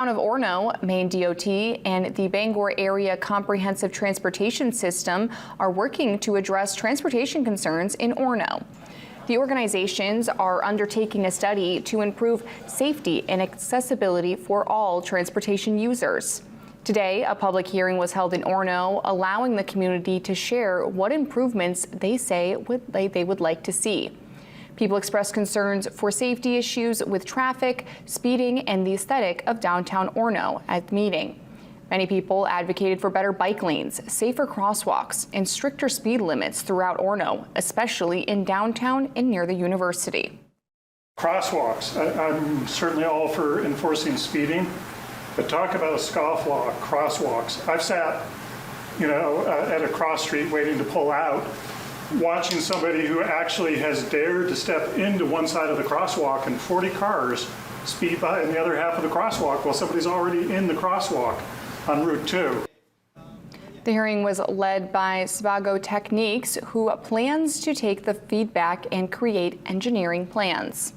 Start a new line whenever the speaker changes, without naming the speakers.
Town of Orono, Maine DOT, and the Bangor Area Comprehensive Transportation System are working to address transportation concerns in Orono. The organizations are undertaking a study to improve safety and accessibility for all transportation users. Today, a public hearing was held in Orono, allowing the community to share what improvements they say they would like to see. People expressed concerns for safety issues with traffic, speeding, and the aesthetic of downtown Orono at the meeting. Many people advocated for better bike lanes, safer crosswalks, and stricter speed limits throughout Orono, especially in downtown and near the university.
Crosswalks, I'm certainly all for enforcing speeding, but talk about a scofflaw, crosswalks. I've sat, at a cross street waiting to pull out, watching somebody who actually has dared to step into one side of the crosswalk and 40 cars speed by in the other half of the crosswalk while somebody's already in the crosswalk on Route 2.
The hearing was led by Sebago Techniques, who plans to take the feedback and create engineering plans.